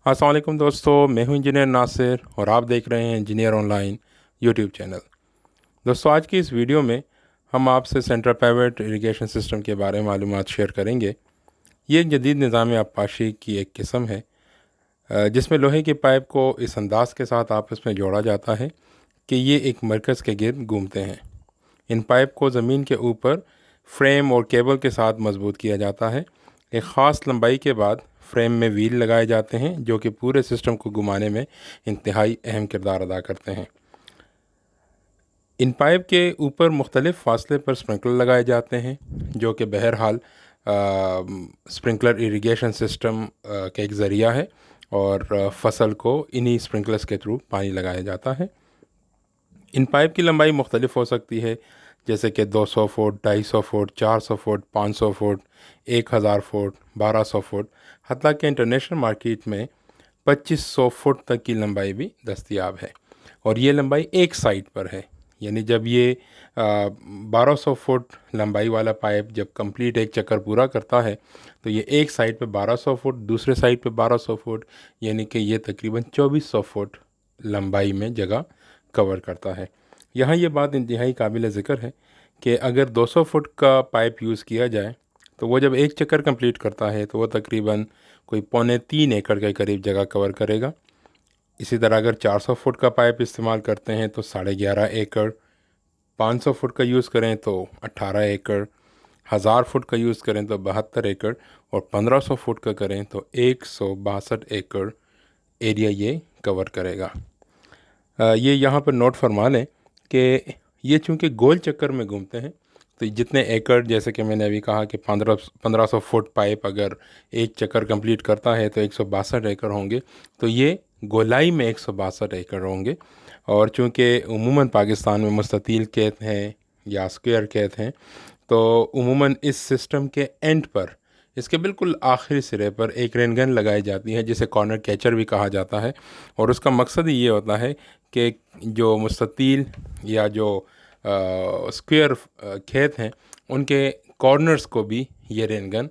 अस्सलाम वालेकुम दोस्तों, मैं हूं इंजीनियर नासिर और आप देख रहे हैं इंजीनियर ऑनलाइन यूट्यूब चैनल। दोस्तों, आज की इस वीडियो में हम आपसे सेंट्रल पाइवट इरिगेशन सिस्टम के बारे में मालूमात शेयर करेंगे। ये एक जदीद निज़ाम आबपाशी की एक किस्म है जिसमें लोहे के पाइप को इस अंदाज के साथ आपस में जोड़ा जाता है कि ये एक मरकज़ के गिर्द घूमते हैं। इन पाइप को ज़मीन के ऊपर फ्रेम और केबल के साथ मजबूत किया जाता है। एक ख़ास लंबाई के बाद फ्रेम में व्हील लगाए जाते हैं जो कि पूरे सिस्टम को घुमाने में इंतहाई अहम किरदार अदा करते हैं। इन पाइप के ऊपर मुख्तलिफ़ फासले पर स्प्रिंकलर लगाए जाते हैं जो कि बहरहाल स्प्रिंकलर इरिगेशन सिस्टम का एक ज़रिया है और फसल को इन्हीं स्प्रिंकलर्स के थ्रू पानी लगाया जाता है। इन पाइप की लंबाई मुख्तलिफ़ हो सकती है, जैसे कि 200 foot, 250 foot, 400 foot, 500 foot, 1000 foot, 1200 foot, हत्ता कि इंटरनेशनल मार्केट में 2500 फुट तक की लंबाई भी दस्तयाब है। और ये लंबाई एक साइड पर है, यानी जब ये 1200 फुट लंबाई वाला पाइप जब कंप्लीट एक चक्कर पूरा करता है तो ये एक साइड पे 1200 फुट, दूसरे साइड पे 1200 फुट, यानी कि ये तकरीबन 2400 फुट लंबाई में जगह कवर करता है। यहाँ ये बात इंतहाई काबिल ज़िक्र है कि अगर 200 फुट का पाइप यूज़ किया जाए तो वो जब एक चक्कर कंप्लीट करता है तो वो तकरीबन कोई 3.25 एकड़ के करीब जगह कवर करेगा। इसी तरह अगर 400 फुट का पाइप इस्तेमाल करते हैं तो 11.5 एकड़, 500 फुट का यूज़ करें तो 18 एकड़, 1000 फुट का यूज़ करें तो 72 एकड़ और 1500 फुट का करें तो 162 एकड़ एरिया ये कवर करेगा। ये यहाँ पर नोट फरमा लें कि ये चूँकि गोल चक्कर में घूमते हैं तो जितने एकड़, जैसे कि मैंने अभी कहा कि 1500 फुट पाइप अगर एक चक्कर कंप्लीट करता है तो 162 एकड़ होंगे, तो ये गोलाई में 162 एकड़ होंगे। और चूँकि उमूमन पाकिस्तान में मुस्ततील खेत हैं या स्क्वायर खेत हैं, तो उमूमन इस सिस्टम के एंड पर, इसके बिल्कुल आखिरी सिरे पर एक रेन गन लगाई जाती है जिसे कॉर्नर कैचर भी कहा जाता है। और उसका मकसद ये होता है कि जो मुस्ततील या जो स्क्वायर खेत हैं उनके कॉर्नर्स को भी ये रेन गन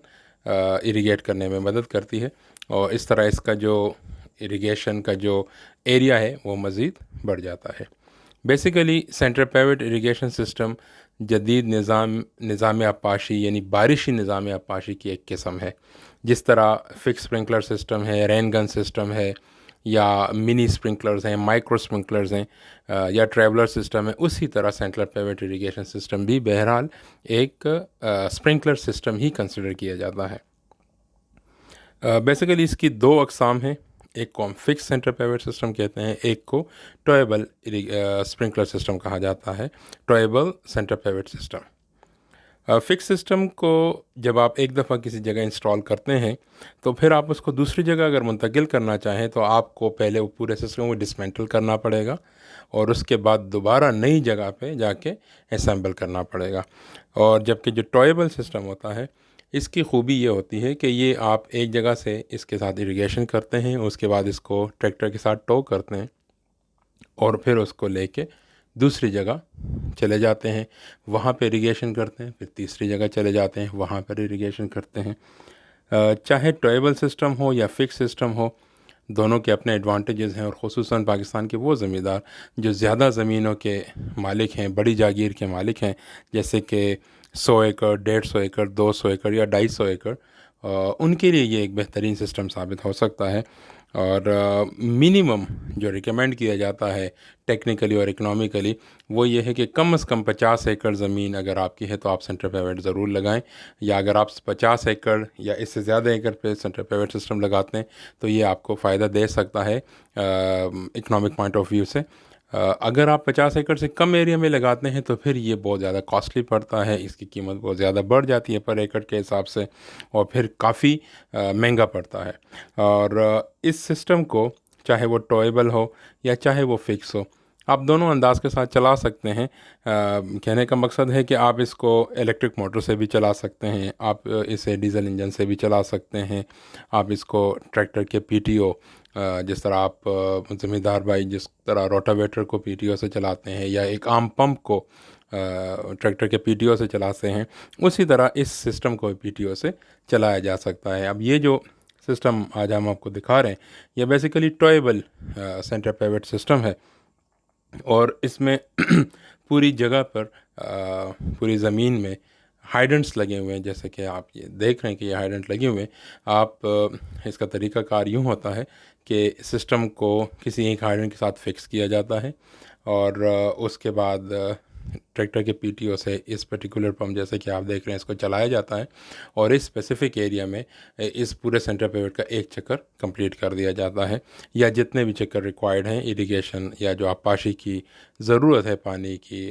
इरिगेट करने में मदद करती है और इस तरह इसका जो इरिगेशन का जो एरिया है वो मज़ीद बढ़ जाता है। Basically central pivot irrigation system जदीद निज़ाम आबपाशी यानी बारिशी निज़ाम आबपाशी की एक किस्म है। जिस तरह फिक्स स्प्रिंकलर सिस्टम है, रेन गन सिस्टम है, या मिनी स्प्रिंकलर्स हैं, माइक्रो स्प्रिंकलर्स हैं, या ट्रैवलर सिस्टम है, उसी तरह सेंट्रल पाइवट इरिगेशन सिस्टम भी बहरहाल एक स्प्रिंकलर सिस्टम ही कंसिडर किया जाता है। बेसिकली इसकी दो अक़साम हैं, एक को हम फिक्स सेंट्रल पाइवट सिस्टम कहते हैं, एक को टॉयबल स्प्रिंकलर सिस्टम कहा जाता है, टॉयबल central pivot system. Fix system को जब आप एक दफ़ा किसी जगह इंस्टॉल करते हैं तो फिर आप उसको दूसरी जगह अगर मुंतकिल करना चाहें तो आपको पहले वो पूरे सिस्टम को डिसमेंटल करना पड़ेगा और उसके बाद दोबारा नई जगह पे जाके असेंबल करना पड़ेगा। और जबकि जो टॉयबल सिस्टम होता है, इसकी खूबी ये होती है कि ये आप एक जगह से इसके साथ इरिगेशन करते हैं, उसके बाद इसको ट्रैक्टर के साथ टो करते हैं और फिर उसको लेके दूसरी जगह चले जाते हैं, वहाँ पे इरिगेशन करते हैं, फिर तीसरी जगह चले जाते हैं, वहाँ पर इरिगेशन करते हैं। चाहे टॉयबल सिस्टम हो या फिक्स सिस्टम हो, दोनों के अपने एडवांटेजेस हैं। और ख़ुसूसन पाकिस्तान के वो ज़मींदार जो ज़्यादा ज़मीनों के मालिक हैं, बड़ी जागीर के मालिक हैं, जैसे कि 100 एकड़, 150 एकड़, 200 एकड़ या 250 एकड़, उनके लिए ये एक बेहतरीन सिस्टम साबित हो सकता है। और मिनिमम जो रिकमेंड किया जाता है टेक्निकली और इकनॉमिकली वो ये है कि कम से कम 50 एकड़ ज़मीन अगर आपकी है तो आप सेंट्रल पाइवट ज़रूर लगाएं, या अगर आप 50 एकड़ या इससे ज़्यादा एकड़ पे सेंट्रल पाइवट सिस्टम लगाते हैं तो ये आपको फ़ायदा दे सकता है इकनॉमिक पॉइंट ऑफ व्यू से। अगर आप 50 एकड़ से कम एरिया में लगाते हैं तो फिर ये बहुत ज़्यादा कॉस्टली पड़ता है, इसकी कीमत बहुत ज़्यादा बढ़ जाती है पर एकड़ के हिसाब से और फिर काफ़ी महंगा पड़ता है। और इस सिस्टम को चाहे वो टॉयबल हो या चाहे वो फिक्स हो, आप दोनों अंदाज के साथ चला सकते हैं। कहने का मकसद है कि आप इसको इलेक्ट्रिक मोटर से भी चला सकते हैं, आप इसे डीजल इंजन से भी चला सकते हैं, आप इसको ट्रैक्टर के पीटीओ, जिस तरह आप ज़मींदार भाई जिस तरह रोटावेटर को पीटीओ से चलाते हैं या एक आम पंप को ट्रैक्टर के पीटीओ से चलाते हैं, उसी तरह इस सिस्टम को पीटीओ से चलाया जा सकता है। अब ये जो सिस्टम आज हम आपको दिखा रहे हैं ये बेसिकली टॉयबल सेंटर पिवट सिस्टम है और इसमें पूरी जगह पर पूरी ज़मीन में हाइडेंट्स लगे हुए हैं। जैसे कि आप ये देख रहे हैं कि ये हाइडेंट लगे हुए हैं। आप इसका तरीक़ाकार यूँ होता है कि सिस्टम को किसी एक हाइडेंट के साथ फिक्स किया जाता है और उसके बाद ट्रैक्टर के पीटीओ से इस पर्टिकुलर पंप जैसे कि आप देख रहे हैं इसको चलाया जाता है और इस स्पेसिफिक एरिया में इस पूरे सेंटर पिवट का एक चक्कर कंप्लीट कर दिया जाता है या जितने भी चक्कर रिक्वायर्ड हैं इरिगेशन या जो आपाशी की ज़रूरत है पानी की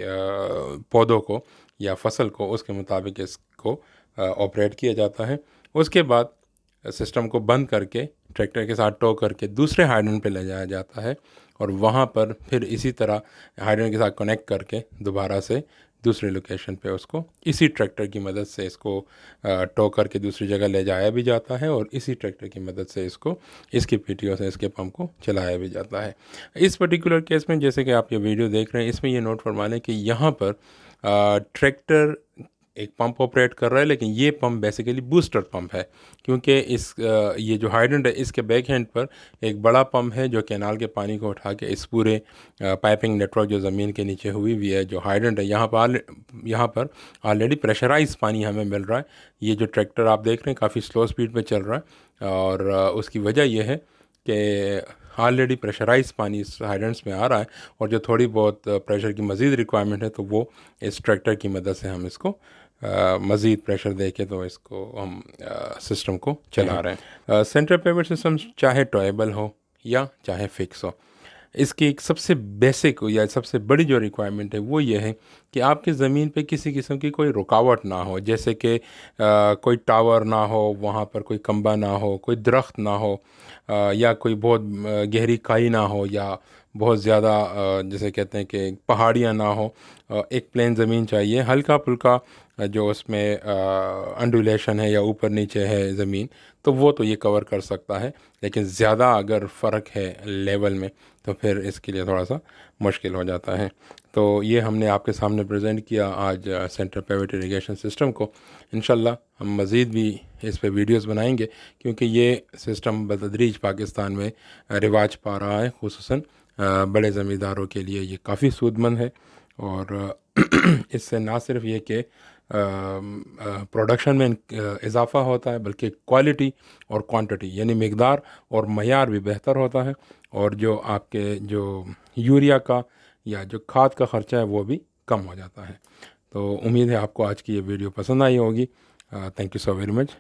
पौधों को या फसल को, उसके मुताबिक इसको ऑपरेट किया जाता है। उसके बाद सिस्टम को बंद करके ट्रैक्टर के साथ टो करके दूसरे हाइडेंट पे ले जाया जाता है और वहाँ पर फिर इसी तरह हाइडेंट के साथ कनेक्ट करके दोबारा से दूसरे लोकेशन पे उसको इसी ट्रैक्टर की मदद से इसको टो करके दूसरी जगह ले जाया भी जाता है और इसी ट्रैक्टर की मदद से इसको इसके पीटीओ से इसके पंप को चलाया भी जाता है। इस पर्टिकुलर केस में जैसे कि आप ये वीडियो देख रहे हैं इसमें ये नोट फरमा लें कि यहाँ पर ट्रैक्टर एक पंप ऑपरेट कर रहा है लेकिन ये पंप बेसिकली बूस्टर पंप है क्योंकि ये जो हाइडेंट है इसके बैक हैंड पर एक बड़ा पंप है जो कैनाल के पानी को उठा के इस पूरे पाइपिंग नेटवर्क जो ज़मीन के नीचे हुई हुई है जो हाइडेंट है यहाँ पर ऑलरेडी प्रेशराइज पानी हमें मिल रहा है। ये जो ट्रैक्टर आप देख रहे हैं काफ़ी स्लो स्पीड पे चल रहा है और उसकी वजह यह है कि ऑलरेडी प्रेशराइज पानी इस हाइडेंट्स में आ रहा है और जो थोड़ी बहुत प्रेशर की मज़ीद रिक्वायरमेंट है तो वो इस ट्रैक्टर की मदद से हम इसको मज़ीद प्रेशर दे के तो इसको हम सिस्टम को चला रहे हैं। सेंटर पिवट सिस्टम चाहे टॉयबल हो या चाहे फिक्स हो, इसकी एक सबसे बेसिक या सबसे बड़ी जो रिक्वायरमेंट है वो ये है कि आपकी ज़मीन पे किसी किस्म की कोई रुकावट ना हो, जैसे कि कोई टावर ना हो, वहाँ पर कोई खंबा ना हो, कोई दरख्त ना हो या कोई बहुत गहरी खाई ना हो या बहुत ज़्यादा जैसे कहते हैं कि पहाड़ियाँ ना हो। एक प्लेन ज़मीन चाहिए, हल्का फुल्का जो उसमें अंडुलेशन है या ऊपर नीचे है ज़मीन तो वो तो ये कवर कर सकता है, लेकिन ज़्यादा अगर फ़र्क है लेवल में तो फिर इसके लिए थोड़ा सा मुश्किल हो जाता है। तो ये हमने आपके सामने प्रेजेंट किया आज सेंटर पिवट इरिगेशन सिस्टम को। इंशाल्लाह हम मज़ीद भी इस पे वीडियोस बनाएंगे क्योंकि ये सिस्टम बतदरीज पाकिस्तान में रिवाज पा रहा है, खुसूसन बड़े ज़मींदारों के लिए ये काफ़ी सूदमंद है और इससे ना सिर्फ ये कि प्रोडक्शन में इजाफ़ा होता है बल्कि क्वालिटी और क्वांटिटी यानी मिकदार और मयार भी बेहतर होता है और जो आपके जो यूरिया का या जो खाद का ख़र्चा है वो भी कम हो जाता है। तो उम्मीद है आपको आज की ये वीडियो पसंद आई होगी। Thank you so very much.